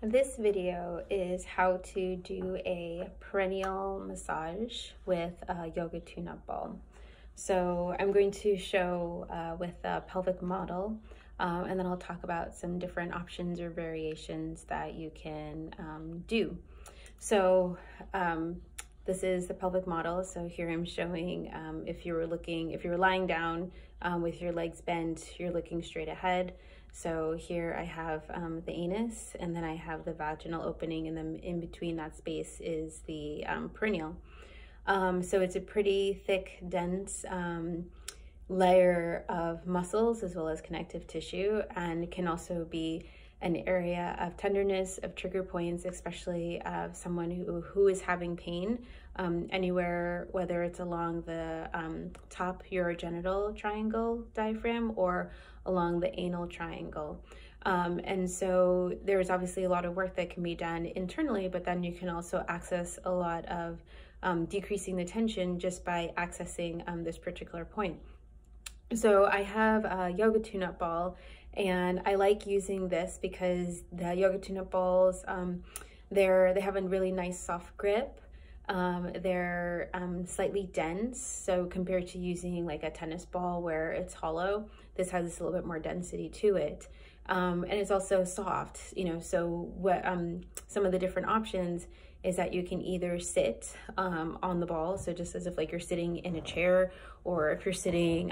This video is how to do a perineal massage with a yoga tune-up ball. So I'm going to show with a pelvic model, and then I'll talk about some different options or variations that you can do. So this is the pelvic model. So here I'm showing if you were lying down with your legs bent, you're looking straight ahead. So here I have the anus, and then I have the vaginal opening, and then in between that space is the perineal. So it's a pretty thick, dense layer of muscles as well as connective tissue, and it can also be an area of tenderness, of trigger points, especially of someone who is having pain anywhere, whether it's along the top urogenital triangle diaphragm or along the anal triangle. And so there's obviously a lot of work that can be done internally, but then you can also access a lot of decreasing the tension just by accessing this particular point. So I have a yoga tune-up ball, and I like using this because the yoga tune-up balls, they have a really nice soft grip. They're slightly dense, so compared to using like a tennis ball where it's hollow, this has a little bit more density to it. And it's also soft, so what some of the different options is that you can either sit on the ball, so just as if like you're sitting in a chair, or if you're sitting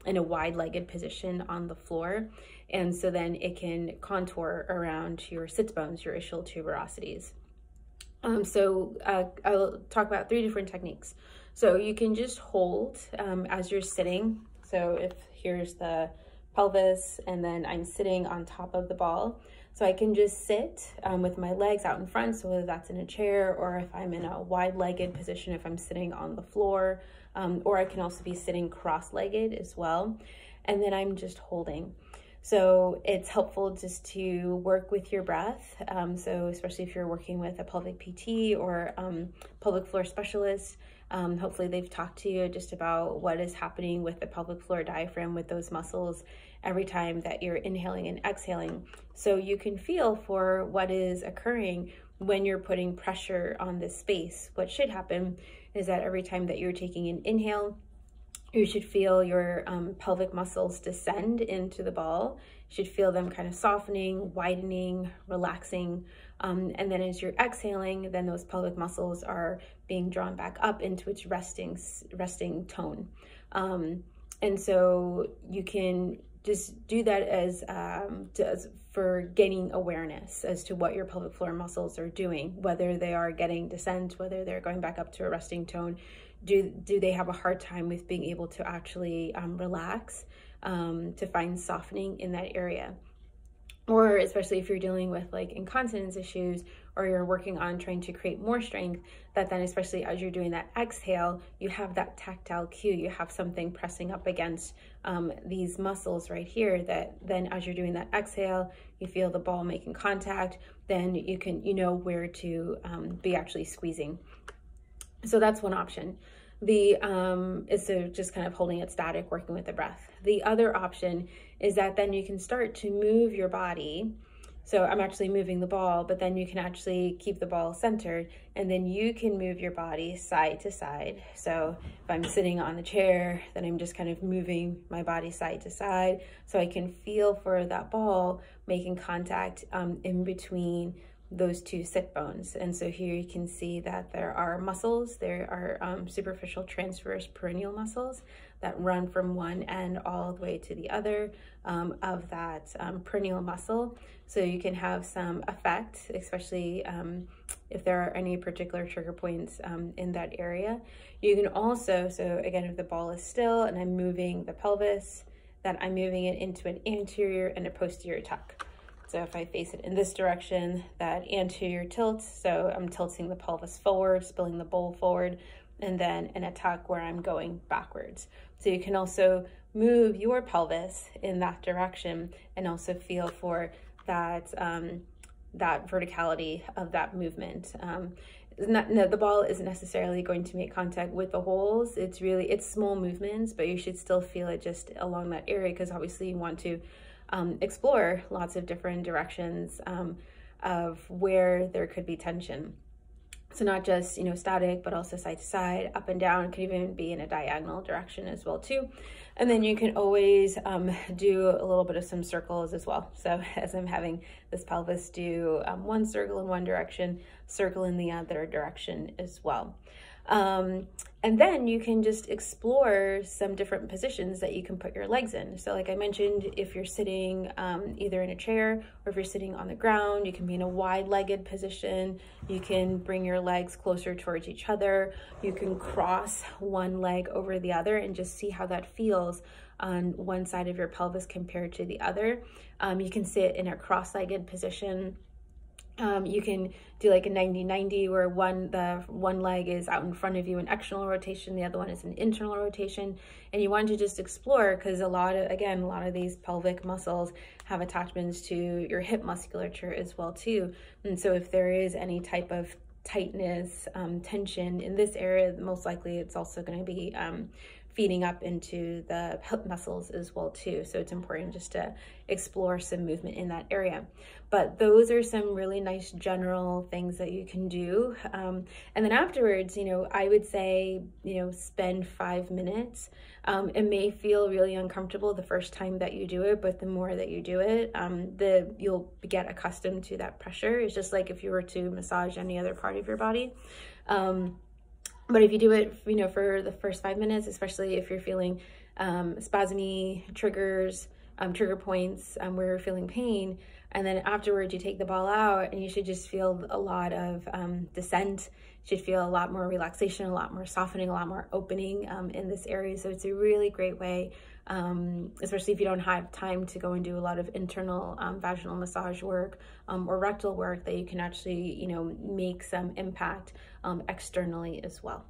in a wide-legged position on the floor, and so then it can contour around your sits bones, your ischial tuberosities. I'll talk about 3 different techniques. So you can just hold as you're sitting. So if here's the pelvis, and then I'm sitting on top of the ball. So I can just sit with my legs out in front, so whether that's in a chair, or if I'm in a wide-legged position, if I'm sitting on the floor, or I can also be sitting cross-legged as well. And then I'm just holding. So it's helpful just to work with your breath. So especially if you're working with a pelvic PT or pelvic floor specialist, hopefully they've talked to you just about what is happening with the pelvic floor diaphragm, with those muscles every time that you're inhaling and exhaling. So you can feel for what is occurring when you're putting pressure on this space. What should happen is that every time that you're taking an inhale, you should feel your pelvic muscles descend into the ball. You should feel them kind of softening, widening, relaxing. And then as you're exhaling, then those pelvic muscles are being drawn back up into its resting tone. And so you can just do that as for gaining awareness as to what your pelvic floor muscles are doing, whether they are getting descent, whether they're going back up to a resting tone. Do they have a hard time with being able to actually relax, to find softening in that area? Or especially if you're dealing with like incontinence issues, or you're working on trying to create more strength, that then especially as you're doing that exhale, you have that tactile cue, you have something pressing up against these muscles right here, that then as you're doing that exhale, you feel the ball making contact, then you know where to be actually squeezing. So that's one option. Is to just kind of holding it static, working with the breath. The other option is that then you can start to move your body. So I'm actually moving the ball, but then you can actually keep the ball centered, and then you can move your body side to side. So if I'm sitting on the chair, then I'm just kind of moving my body side to side, so I can feel for that ball making contact in between those 2 sit bones. And so here you can see that there are muscles, there are superficial transverse perineal muscles that run from one end all the way to the other of that perineal muscle. So you can have some effect, especially if there are any particular trigger points in that area. You can also, so again, if the ball is still and I'm moving the pelvis, then I'm moving it into an anterior and a posterior tuck. So if I face it in this direction, that anterior tilt, so I'm tilting the pelvis forward, spilling the bowl forward, and then an tuck where I'm going backwards. So you can also move your pelvis in that direction and also feel for that, that verticality of that movement. The ball isn't necessarily going to make contact with the holes. It's small movements, but you should still feel it just along that area, because obviously you want to explore lots of different directions of where there could be tension. So not just, you know, static, but also side to side, up and down, could even be in a diagonal direction as well too. And then you can always do a little bit of some circles as well. So as I'm having this pelvis do one circle in one direction, circle in the other direction as well. And then you can just explore some different positions that you can put your legs in. So like I mentioned, if you're sitting either in a chair or if you're sitting on the ground, you can be in a wide-legged position. You can bring your legs closer towards each other. You can cross one leg over the other and just see how that feels on one side of your pelvis compared to the other. You can sit in a cross-legged position. You can do like a 90-90 where the one leg is out in front of you in external rotation, the other one is an internal rotation, and you want to just explore, because a lot of these pelvic muscles have attachments to your hip musculature as well too. And so if there is any type of tightness, tension in this area, most likely it's also going to be feeding up into the hip muscles as well too. So it's important just to explore some movement in that area. But those are some really nice general things that you can do. And then afterwards, you know, I would say, you know, spend 5 minutes. It may feel really uncomfortable the first time that you do it, but the more that you do it, you'll get accustomed to that pressure. It's just like if you were to massage any other part of your body. But if you do it, you know, for the first 5 minutes, especially if you're feeling spasmy triggers, trigger points where you're feeling pain, and then afterwards you take the ball out, and you should just feel a lot of descent. You should feel a lot more relaxation, a lot more softening, a lot more opening in this area. So it's a really great way, especially if you don't have time to go and do a lot of internal vaginal massage work or rectal work, that you can actually, you know, make some impact externally as well.